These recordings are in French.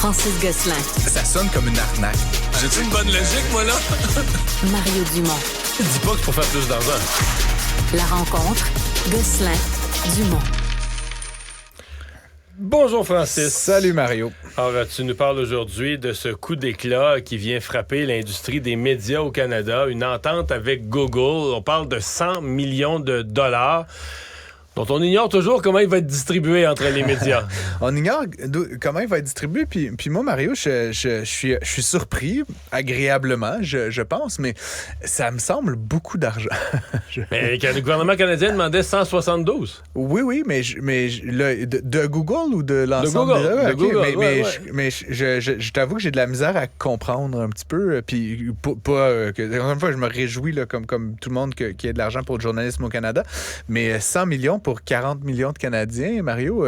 Francis Gosselin. Ça sonne comme une arnaque. J'ai-tu une bonne logique, moi, là? Mario Dumont. Dis pas que c'est pour faire plus d'argent. La rencontre, Gosselin, Dumont. Bonjour, Francis. Salut, Mario. Alors, tu nous parles aujourd'hui de ce coup d'éclat qui vient frapper l'industrie des médias au Canada, une entente avec Google. On parle de 100 millions de dollars dont on ignore toujours comment il va être distribué entre les médias. On ignore comment il va être distribué. Puis moi, Mario, je suis surpris, agréablement, je pense, mais ça me semble beaucoup d'argent. Mais le gouvernement canadien demandait 172. Oui, mais de Google ou de l'ensemble? De Google, mais je t'avoue que j'ai de la misère à comprendre un petit peu. Puis, encore une fois, je me réjouis, là, comme tout le monde, qu'il y ait de l'argent pour le journalisme au Canada. Mais 100 millions pour 40 millions de Canadiens, Mario,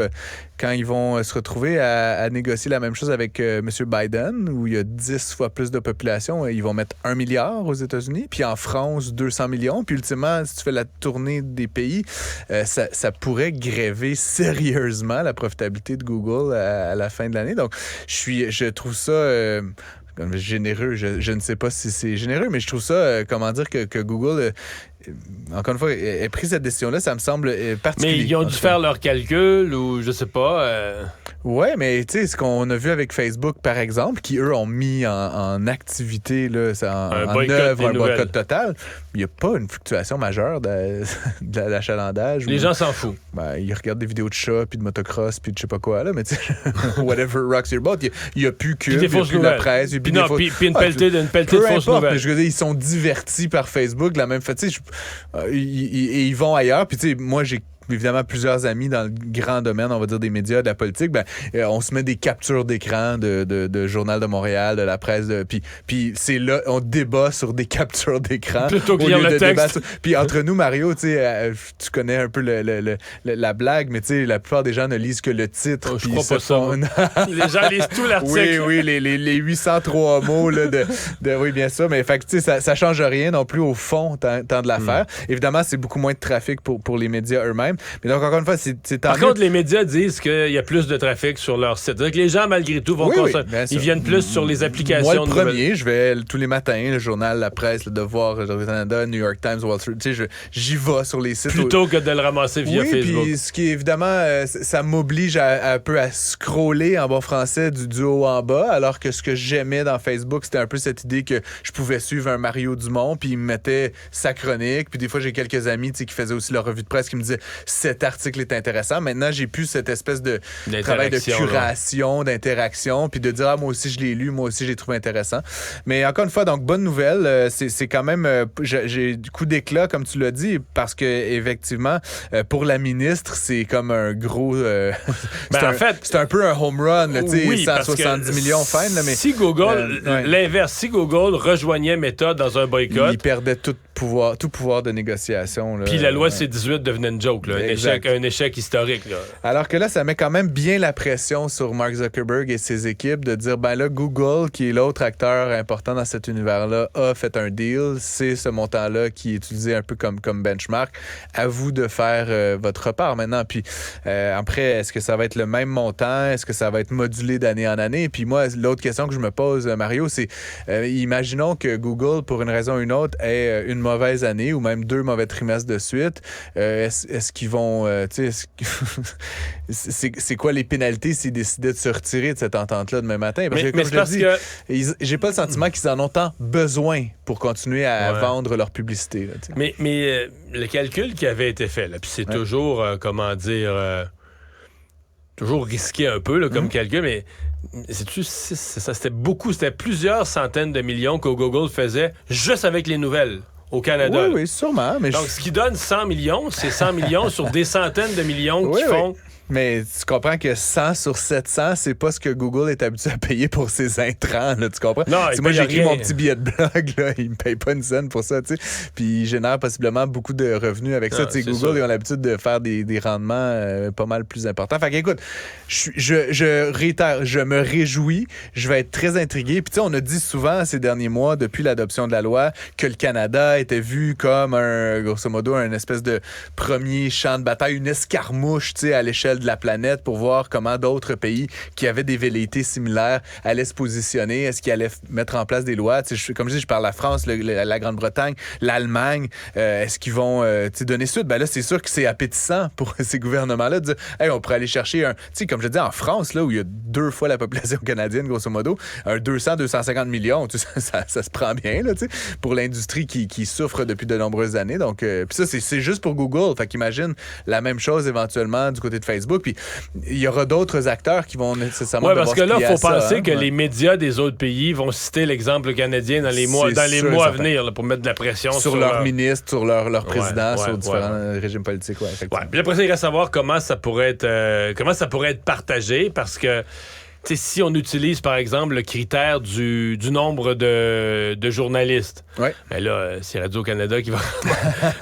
quand ils vont se retrouver à négocier la même chose avec M. Biden, où il y a 10 fois plus de population, ils vont mettre 1 milliard aux États-Unis, puis en France, 200 millions. Puis ultimement, si tu fais la tournée des pays, ça pourrait gréver sérieusement la profitabilité de Google à la fin de l'année. Donc, je trouve ça... généreux, je ne sais pas si c'est généreux, mais je trouve ça, que Google, encore une fois, ait pris cette décision-là, ça me semble particulier. Mais ils ont dû faire leur calcul ou je sais pas. Ouais, mais tu sais, ce qu'on a vu avec Facebook, par exemple, qui, eux, ont mis en activité, là, en œuvre un boycott total, il n'y a pas une fluctuation majeure de l'achalandage. Les gens s'en foutent. Ben, ils regardent des vidéos de chats, puis de motocross, puis de je sais pas quoi, là, mais tu sais, whatever rocks your boat, il n'y a plus que il n'y a plus la presse. Puis une pelletée de fausses nouvelles. Mais je veux dire, ils sont divertis par Facebook de la même façon. Ils vont ailleurs, puis tu sais, moi, j'ai évidemment plusieurs amis dans le grand domaine, on va dire, des médias, de la politique. On se met des captures d'écran de Journal de Montréal, de la presse, puis c'est là, on débat sur des captures d'écran. Plutôt que lire le texte. Puis entre nous, Mario, tu sais, tu connais un peu la blague, mais tu sais, la plupart des gens ne lisent que le titre. Je crois pas ça. Les gens lisent tout l'article. Oui, les 803 mots, là, oui, bien sûr, mais fait que, tu sais, ça change rien non plus au fond, tant de l'affaire. Évidemment, c'est beaucoup moins de trafic pour les médias eux-mêmes. Mais donc, encore une fois, c'est Par contre, les médias disent qu'il y a plus de trafic sur leur site. C'est-à-dire que les gens, malgré tout, vont ils viennent plus sur les applications. Moi, le premier, je vais tous les matins, le journal, la presse, le Devoir, le Canada, New York Times, Wall Street, tu sais, j'y vais sur les sites. Plutôt que de le ramasser via Facebook. Puis ce qui, évidemment, ça m'oblige un peu à scroller en bon français du haut en bas, alors que ce que j'aimais dans Facebook, c'était un peu cette idée que je pouvais suivre un Mario Dumont, puis il me mettait sa chronique. Puis des fois, j'ai quelques amis, tu sais, qui faisaient aussi leur revue de presse, qui me disaient cet article est intéressant. Maintenant, j'ai plus cette espèce de travail de curation, d'interaction, puis de dire moi aussi je l'ai lu, moi aussi je l'ai trouvé intéressant. Mais encore une fois, donc bonne nouvelle, c'est quand même j'ai du coup d'éclat comme tu l'as dit, parce que effectivement pour la ministre, c'est comme un gros c'est un peu un home run, tu sais, 170 millions fine là, mais si Google l'inverse, si Google rejoignait Meta dans un boycott, il perdait tout pouvoir de négociation. Puis la loi C-18 devenait une joke, là, un échec historique. Là. Alors que là, ça met quand même bien la pression sur Mark Zuckerberg et ses équipes de dire, là, Google, qui est l'autre acteur important dans cet univers-là, a fait un deal. C'est ce montant-là qui est utilisé un peu comme benchmark. À vous de faire votre repart maintenant. Puis après, est-ce que ça va être le même montant? Est-ce que ça va être modulé d'année en année? Puis moi, l'autre question que je me pose, Mario, c'est imaginons que Google, pour une raison ou une autre, ait une mauvaise année ou même 2 mauvais trimestres de suite. Est-ce qu'ils vont... c'est quoi les pénalités s'ils décidaient de se retirer de cette entente-là demain matin? Parce que, comme je le dis, j'ai pas le sentiment qu'ils en ont tant besoin pour continuer à vendre leur publicité. Là, mais le calcul qui avait été fait, là, puis c'est toujours, toujours risqué un peu là, comme calcul, mais c'était plusieurs centaines de millions que Google faisait juste avec les nouvelles au Canada. Oui, sûrement. Mais donc, ce qui donne 100 millions, c'est 100 millions sur des centaines de millions qui font... Mais tu comprends que 100 sur 700, c'est pas ce que Google est habitué à payer pour ses intrants, là, tu comprends? Non, moi, j'écris mon petit billet de blog, là, ils me payent pas une scène pour ça, tu sais. Puis ils génèrent possiblement beaucoup de revenus avec ça. Tu sais, Google, ils ont l'habitude de faire des rendements pas mal plus importants. Fait qu'écoute, je réitère, je me réjouis, je vais être très intrigué. Puis tu sais, on a dit souvent ces derniers mois, depuis l'adoption de la loi, que le Canada était vu comme grosso modo, un espèce de premier champ de bataille, une escarmouche, tu sais, à l'échelle l'échelle de la planète pour voir comment d'autres pays qui avaient des velléités similaires allaient se positionner. Est-ce qu'ils allaient mettre en place des lois? Comme je dis, je parle de la France, la Grande-Bretagne, l'Allemagne. Est-ce qu'ils vont donner suite? Ben là, c'est sûr que c'est appétissant pour ces gouvernements-là de dire, hey, on pourrait aller chercher comme je dis, en France, là, où il y a 2 fois la population canadienne, grosso modo, un 200-250 millions, ça se prend bien, là, pour l'industrie qui souffre depuis de nombreuses années. Donc, puis ça, c'est juste pour Google. Fait qu'imagine la même chose éventuellement du côté de Facebook. Puis il y aura d'autres acteurs qui vont nécessairement parce que là, il faut penser que ouais. les médias des autres pays vont citer l'exemple canadien dans les mois à venir là, pour mettre de la pression sur leurs ministres, sur leurs présidents, sur différents régimes politiques. Ouais, effectivement. Puis après ça, il reste à savoir comment ça pourrait être partagé, parce que si on utilise, par exemple, le critère du nombre de journalistes, ben là, c'est Radio-Canada qui va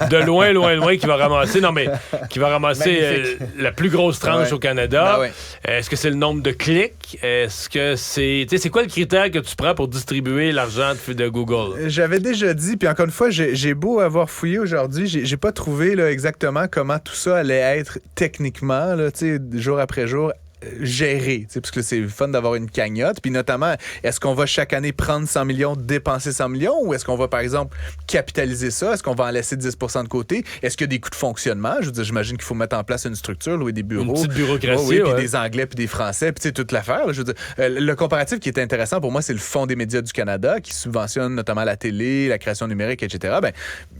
de loin qui va ramasser la plus grosse tranche au Canada. Est-ce que c'est le nombre de clics? Est-ce que c'est quoi le critère que tu prends pour distribuer l'argent de Google? J'avais déjà dit, puis encore une fois, j'ai beau avoir fouillé aujourd'hui, j'ai pas trouvé là, exactement comment tout ça allait être techniquement, là, jour après jour, gérer, parce que c'est fun d'avoir une cagnotte. Puis notamment, est-ce qu'on va chaque année prendre 100 millions, dépenser 100 millions, ou est-ce qu'on va, par exemple, capitaliser ça? Est-ce qu'on va en laisser 10% de côté? Est-ce qu'il y a des coûts de fonctionnement? Je veux dire, j'imagine qu'il faut mettre en place une structure, louer des bureaux. Une petite bureaucratie, puis des Anglais, puis des Français, puis toute l'affaire. Là, je veux dire, le comparatif qui est intéressant pour moi, c'est le Fonds des médias du Canada, qui subventionne notamment la télé, la création numérique, etc. Ben,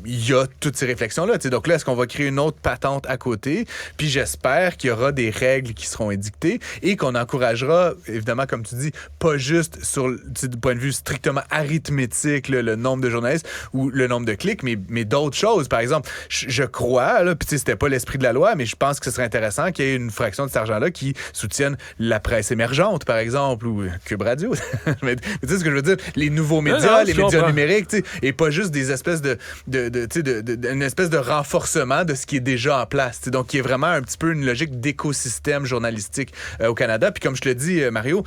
il y a toutes ces réflexions-là. Donc là, est-ce qu'on va créer une autre patente à côté? Puis j'espère qu'il y aura des règles qui seront édictées et qu'on encouragera, évidemment, comme tu dis, pas juste du point de vue strictement arithmétique, le nombre de journalistes ou le nombre de clics, mais d'autres choses. Par exemple, je crois, là, puis c'était pas l'esprit de la loi, mais je pense que ce serait intéressant qu'il y ait une fraction de cet argent-là qui soutienne la presse émergente, par exemple, ou Cube Radio. mais tu sais ce que je veux dire? Les nouveaux médias, les médias numériques, et pas juste des espèces une espèce de renforcement de ce qui est déjà en place. Donc, qui est vraiment un petit peu une logique d'écosystème journalistique au Canada. Puis comme je te le dis, Mario,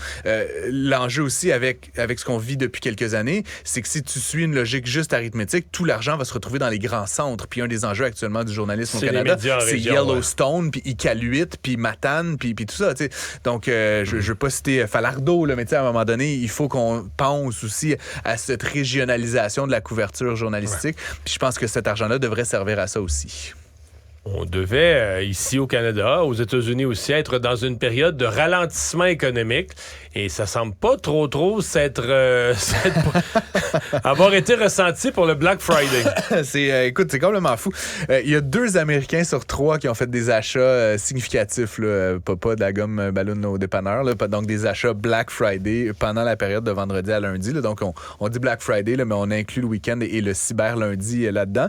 l'enjeu aussi avec ce qu'on vit depuis quelques années, c'est que si tu suis une logique juste arithmétique, tout l'argent va se retrouver dans les grands centres. Puis un des enjeux actuellement du journalisme au Canada, c'est Yellowstone, puis Iqaluit, puis Matane, puis tout ça. T'sais. Donc, je veux pas citer Falardeau, là, mais à un moment donné, il faut qu'on pense aussi à cette régionalisation de la couverture journalistique. Puis je pense que cet argent-là devrait servir à ça aussi. On devait, ici au Canada, aux États-Unis aussi, être dans une période de ralentissement économique. Et ça semble pas trop avoir été ressenti pour le Black Friday. Écoute, c'est complètement fou. Il y a 2 Américains sur 3 qui ont fait des achats significatifs, là, pas de la gomme ballon au dépanneur, là, donc des achats Black Friday pendant la période de vendredi à lundi. Là, donc, on dit Black Friday, là, mais on inclut le week-end et le cyber lundi là-dedans.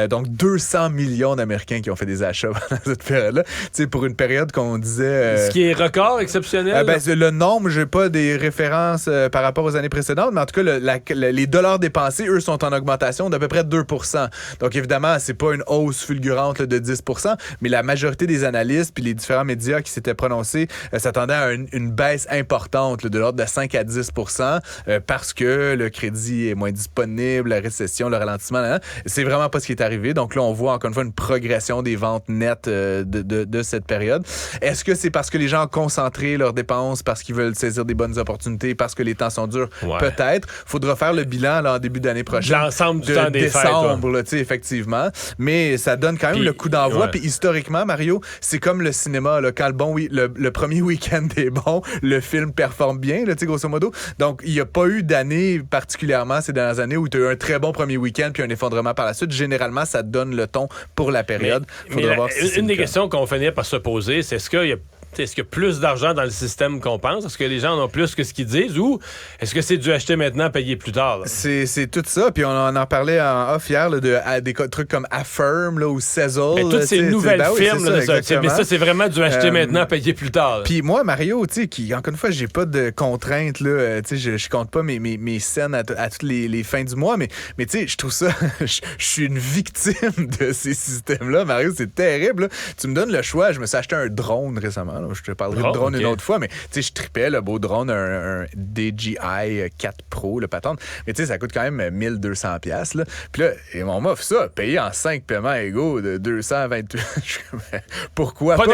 Donc, 200 millions d'Américains qui ont fait des achats pendant cette période-là. Pour une période qu'on disait... Ce qui est record, exceptionnel? Le nombre, j'ai pas des références par rapport aux années précédentes, mais en tout cas, les dollars dépensés, eux, sont en augmentation d'à peu près 2%. Donc, évidemment, c'est pas une hausse fulgurante là, de 10%, mais la majorité des analystes puis les différents médias qui s'étaient prononcés s'attendaient à une baisse importante là, de l'ordre de 5 à 10% parce que le crédit est moins disponible, la récession, le ralentissement. Là, c'est vraiment pas ce qui est arrivé. Donc là, on voit encore une fois une progression des ventes nettes de cette période. Est-ce que c'est parce que les gens ont concentré leurs dépenses, parce qu'ils veulent saisir des bonnes opportunités, parce que les temps sont durs? Peut-être. Faudra faire le bilan là, en début d'année prochaine. L'ensemble du temps des décembre, là, effectivement. Mais ça donne quand même le coup d'envoi. Puis historiquement, Mario, c'est comme le cinéma. Là, quand le premier week-end est bon, le film performe bien, là, grosso modo. Donc, il n'y a pas eu d'année particulièrement ces dernières années où tu as eu un très bon premier week-end puis un effondrement par la suite. Généralement, ça te donne le ton pour la période. Une des questions qu'on finit par se poser, c'est est-ce qu'il y a plus d'argent dans le système qu'on pense? Est-ce que les gens en ont plus que ce qu'ils disent? Ou est-ce que c'est du acheter maintenant, payer plus tard? Là? C'est tout ça. Puis on en parlait en off hier là, des trucs comme Affirm là, ou Sezzle. Mais toutes ces nouvelles firmes, mais ça, c'est vraiment du acheter maintenant, payer plus tard. Puis moi, Mario, qui encore une fois, j'ai pas de contraintes. Là, je compte pas mes scènes à toutes les fins du mois. Mais je trouve ça... Je suis une victime de ces systèmes-là, Mario. C'est terrible. Là. Tu me donnes le choix. Je me suis acheté un drone récemment. là. Je te parlerai de drone une autre fois, mais tu sais, je tripais le beau drone, un DJI 4 Pro, le patente. Mais tu sais, ça coûte quand même 1200$. Là. Puis là, on m'offre ça, payé en 5 paiements égaux de 228. Pourquoi pas?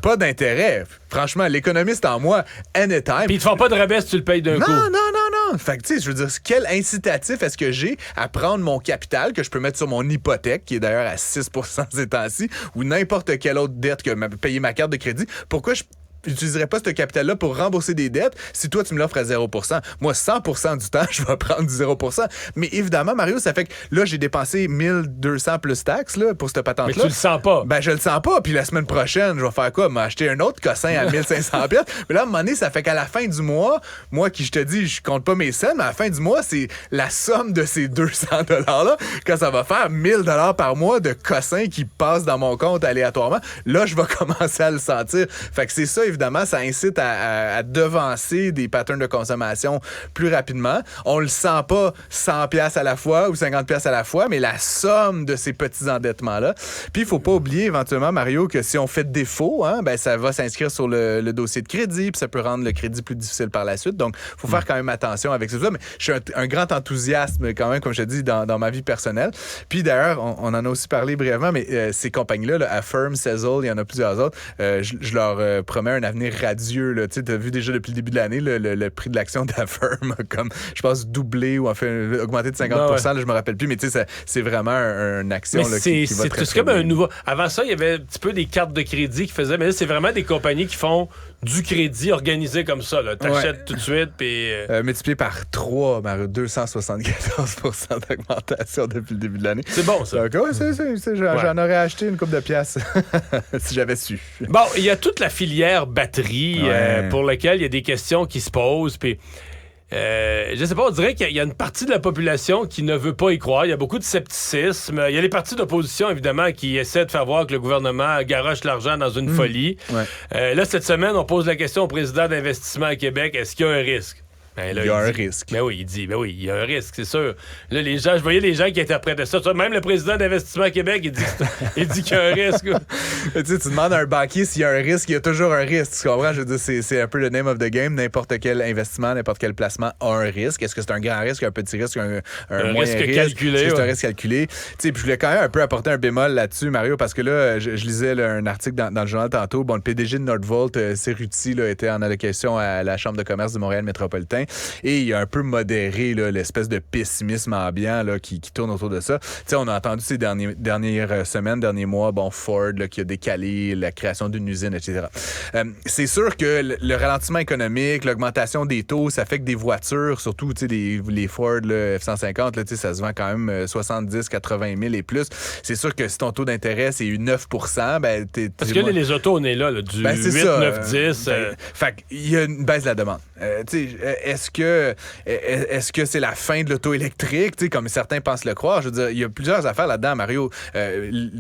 Pas d'intérêt. Franchement, l'économiste en moi, anytime. Puis ils te font pas de rabais si tu le payes d'un coup. Non. Fait que, tu sais, je veux dire, quel incitatif est-ce que j'ai à prendre mon capital que je peux mettre sur mon hypothèque, qui est d'ailleurs à 6% ces temps-ci, ou n'importe quelle autre dette que payer ma carte de crédit? Pourquoi je n'utiliserais pas ce capital-là pour rembourser des dettes si toi, tu me l'offres à 0%. Moi, 100% du temps, je vais prendre du 0%. Mais évidemment, Mario, ça fait que là, j'ai dépensé 1200 plus taxes là, pour cette patente-là. Mais tu le sens pas. Ben, je le sens pas. Puis la semaine prochaine, je vais faire quoi? M'acheter un autre cossin à 1500$. Mais là, à un moment donné, ça fait qu'à la fin du mois, moi qui, je te dis, je compte pas mes scènes, mais à la fin du mois, c'est la somme de ces 200$-là, quand ça va faire 1000$ par mois de cossins qui passent dans mon compte aléatoirement. Là, je vais commencer à le sentir. Fait que c'est ça, évidemment, ça incite à devancer des patterns de consommation plus rapidement. On le sent pas 100$ à la fois ou 50$ à la fois, mais la somme de ces petits endettements-là. Puis, il faut pas oublier éventuellement, Mario, que si on fait défaut, ben, ça va s'inscrire sur le dossier de crédit, puis ça peut rendre le crédit plus difficile par la suite. Donc, il faut faire quand même attention avec ça. Mais je suis un grand enthousiasme quand même, comme je te dis, dans ma vie personnelle. Puis, d'ailleurs, on en a aussi parlé brièvement, mais ces compagnies-là, Affirm, Sezzle, il y en a plusieurs autres, je leur promets un avenir radieux. Tu as vu déjà depuis le début de l'année, le prix de l'action d'Affirm a comme, je pense, doublé ou enfin augmenté de 50%. Là, je me rappelle plus, mais tu sais, c'est vraiment une action là, qui va très, très comme bien. un nouveau... Avant ça, il y avait un petit peu des cartes de crédit qui faisaient, mais là, c'est vraiment des compagnies qui font du crédit organisé comme ça. T'achètes tout de suite, puis... multiplié par 3, 274% d'augmentation depuis le début de l'année. C'est bon, ça. Donc, j'en aurais acheté une couple de piastres si j'avais su. Bon, il y a toute la filière batterie pour laquelle il y a des questions qui se posent, puis... je sais pas, on dirait qu'il y a une partie de la population qui ne veut pas y croire. Il y a beaucoup de scepticisme. Il y a les partis d'opposition, évidemment, qui essaient de faire voir que le gouvernement garoche l'argent dans une folie. Là, cette semaine, on pose la question au président d'Investissement à Québec, est-ce qu'il y a un risque? Ben là, il y a un risque. Ben oui, il y a un risque, c'est sûr. Là, je voyais les gens qui interprétaient ça. Même le président d'Investissement à Québec, il dit qu'il y a un risque. Tu demandes à un banquier s'il y a un risque, il y a toujours un risque. Tu comprends? Je veux dire, c'est un peu le name of the game. N'importe quel investissement, n'importe quel placement a un risque. Est-ce que c'est un grand risque, un petit risque, un moyen risque? Calculé. C'est un risque calculé. Puis je voulais quand même un peu apporter un bémol là-dessus, Mario, parce que là, je lisais un article dans le journal tantôt. Bon, le PDG de Nordvolt, Cerruti, était en allocation à la Chambre de commerce du Montréal métropolitain. Et il a un peu modéré l'espèce de pessimisme ambiant qui tourne autour de ça. T'sais, on a entendu ces dernières semaines, derniers mois, Ford qui a décalé la création d'une usine, etc. C'est sûr que le ralentissement économique, l'augmentation des taux, ça fait que des voitures, surtout les Ford F-150, ça se vend quand même 70, 80 000 et plus. C'est sûr que si ton taux d'intérêt, c'est 9%, ben... Parce que les autos, on est là, du 8, 9, 10... Fait qu'il y a une baisse de la demande. Est-ce que c'est la fin de l'auto électrique, comme certains pensent le croire? Je veux dire, il y a plusieurs affaires là-dedans, Mario.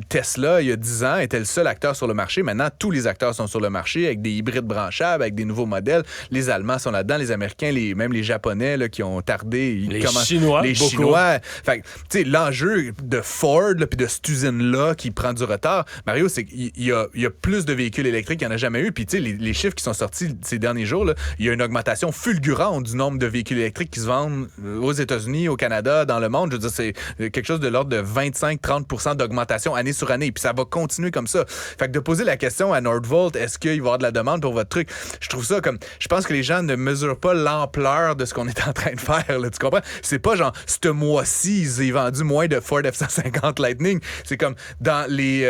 Tesla, il y a 10 ans, était le seul acteur sur le marché. Maintenant, tous les acteurs sont sur le marché avec des hybrides branchables, avec des nouveaux modèles. Les Allemands sont là-dedans, les Américains, même les Japonais qui ont tardé. Les Chinois. Les Chinois. Fait que, l'enjeu de Ford puis de cette usine-là qui prend du retard, Mario, c'est qu'il y a plus de véhicules électriques qu'il n'y en a jamais eu. Puis, les chiffres qui sont sortis ces derniers jours, là, il y a une augmentation fulgurante du nombre de véhicules électriques qui se vendent aux États-Unis, au Canada, dans le monde. Je veux dire, c'est quelque chose de l'ordre de 25-30% d'augmentation année sur année. Puis ça va continuer comme ça. Fait que de poser la question à Nordvolt, est-ce qu'il va y avoir de la demande pour votre truc? Je trouve ça comme... Je pense que les gens ne mesurent pas l'ampleur de ce qu'on est en train de faire. Là, tu comprends? C'est pas genre, ce mois-ci, ils ont vendu moins de Ford F-150 Lightning. C'est comme, dans les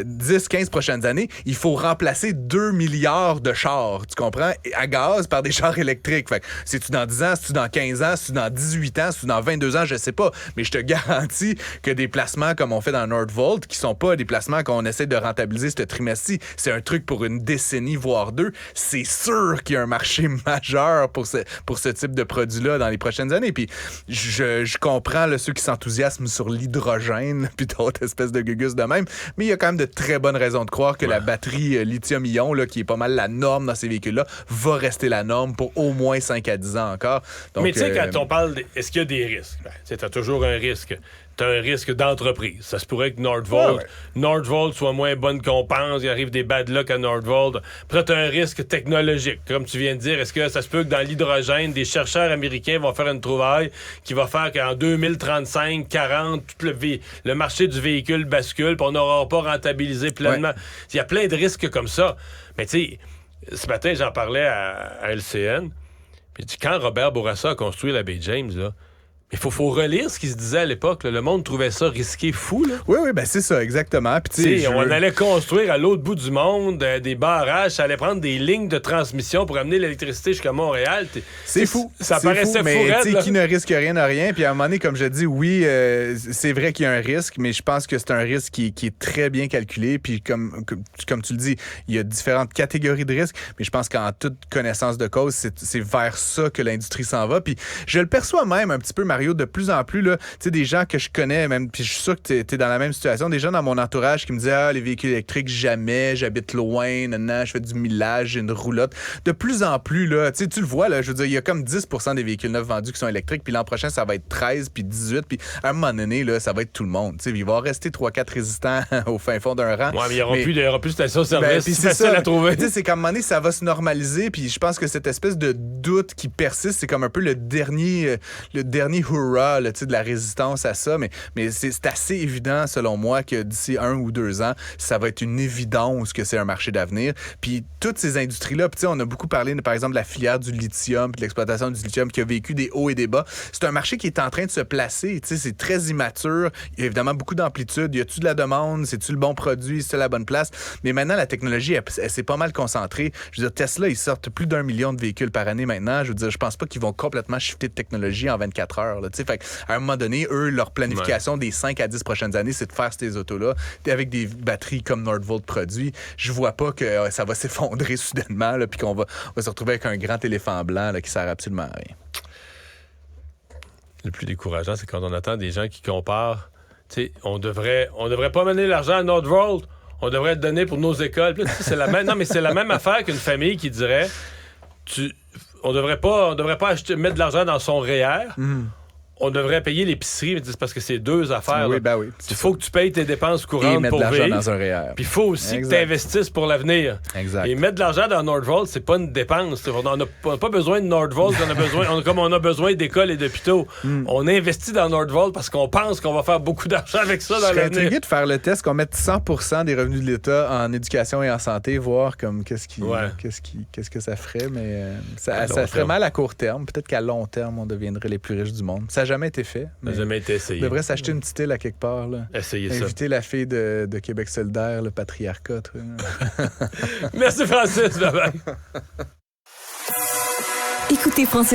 10-15 prochaines années, il faut remplacer 2 milliards de chars, tu comprends? À gaz par des chars électriques. Fait que c'est-tu dans 10 ans, c'est-tu dans 15 ans, c'est-tu dans 18 ans, c'est-tu dans 22 ans, je sais pas. Mais je te garantis que des placements comme on fait dans Nordvolt, qui sont pas des placements qu'on essaie de rentabiliser ce trimestre-ci, c'est un truc pour une décennie, voire deux, c'est sûr qu'il y a un marché majeur pour ce type de produit-là dans les prochaines années. Puis je comprends ceux qui s'enthousiasment sur l'hydrogène puis d'autres espèces de gugus de même, mais il y a quand même de très bonnes raisons de croire que la batterie lithium-ion, qui est pas mal la norme dans ces véhicules-là, va rester la norme pour au moins 5 à 10 ans encore. Donc, mais tu sais, quand on parle, est-ce qu'il y a des risques? Tu as toujours un risque. Tu as un risque d'entreprise. Ça se pourrait que Nordvolt soit moins bonne qu'on pense. Il arrive des bad luck à Nordvolt. Après, tu as un risque technologique. Comme tu viens de dire, est-ce que ça se peut que dans l'hydrogène, des chercheurs américains vont faire une trouvaille qui va faire qu'en 2035, 40, tout le marché du véhicule bascule, puis on n'aura pas rentabilisé pleinement. Ouais. Il y a plein de risques comme ça. Mais tu sais, ce matin, j'en parlais à LCN. Puis quand Robert Bourassa a construit la baie James, là, il faut relire ce qui se disait à l'époque. Là. Le monde trouvait ça risqué fou. Là. Oui, ben c'est ça, exactement. Puis, on allait construire à l'autre bout du monde des barrages, ça allait prendre des lignes de transmission pour amener l'électricité jusqu'à Montréal. C'est fou. Ça paraissait fou, mais raide, qui ne risque rien n'a rien. Puis à un moment donné, comme je dis, oui, c'est vrai qu'il y a un risque, mais je pense que c'est un risque qui est très bien calculé. Puis comme tu le dis, il y a différentes catégories de risques, mais je pense qu'en toute connaissance de cause, c'est vers ça que l'industrie s'en va. Puis je le perçois même un petit peu, Mario, de plus en plus, là, tu sais, des gens que je connais, même, puis je suis sûr que t'es dans la même situation, des gens dans mon entourage qui me disaient, les véhicules électriques, jamais, j'habite loin, je fais du millage, j'ai une roulotte. De plus en plus, là, tu le vois, là, je veux dire, il y a comme 10% des véhicules neufs vendus qui sont électriques, puis l'an prochain, ça va être 13, puis 18, puis à un moment donné, là, ça va être tout le monde. Tu sais, il va en rester 3-4 résistants au fin fond d'un rang. Ouais, mais il n'y aura plus de station-service, c'est facile à trouver. Tu sais, c'est qu'à un moment donné, ça va se normaliser, puis je pense que cette espèce de doute qui persiste, c'est comme un peu le dernier hurrah, là, de la résistance à ça, mais c'est assez évident, selon moi, que d'ici 1 ou 2 ans, ça va être une évidence que c'est un marché d'avenir. Puis toutes ces industries-là, puis on a beaucoup parlé, par exemple, de la filière du lithium, puis de l'exploitation du lithium qui a vécu des hauts et des bas. C'est un marché qui est en train de se placer. C'est très immature. Il y a évidemment beaucoup d'amplitude. Y a-tu de la demande? C'est-tu le bon produit? C'est-tu la bonne place? Mais maintenant, la technologie, elle s'est pas mal concentrée. Je veux dire, Tesla, ils sortent plus d'1 million de véhicules par année maintenant. Je veux dire, je pense pas qu'ils vont complètement shifter de technologie en 24 heures. Fait qu'à un moment donné, eux, leur planification des 5 à 10 prochaines années, c'est de faire ces autos-là avec des batteries comme Nordvolt produit. Je vois pas que ça va s'effondrer soudainement, puis qu'on va se retrouver avec un grand éléphant blanc là, qui sert absolument à rien. Le plus décourageant, c'est quand on attend des gens qui comparent. Tu sais, on devrait pas mener l'argent à Nordvolt, on devrait le donner pour nos écoles. Puis là, c'est la même. Non, mais c'est la même affaire qu'une famille qui dirait on devrait pas mettre de l'argent dans son REER. On devrait payer l'épicerie, mais c'est parce que c'est deux affaires. Oui, ben oui. Il faut que tu payes tes dépenses courantes et mettre pour de l'argent vivre. Dans un REER. Puis il faut aussi que tu investisses pour l'avenir. Exact. Et mettre de l'argent dans Nordvolt, c'est pas une dépense. On n'a pas besoin de Nordvolt, comme on a besoin d'écoles et d'hôpitaux. On investit dans Nordvolt parce qu'on pense qu'on va faire beaucoup d'argent avec ça dans l'avenir. Je serais intrigué de faire le test, qu'on mette 100% des revenus de l'État en éducation et en santé, voir comme qu'est-ce que ça ferait, mais ça ferait mal à court terme. Peut-être qu'à long terme, on deviendrait les plus riches du monde. Ça n'a jamais été fait. Ça n'a jamais été essayé. On devrait s'acheter une petite île à quelque part. Là. Essayez ça. Inviter la fille de Québec solidaire, le patriarcat. Merci Francis. Bye bye. Écoutez Francis.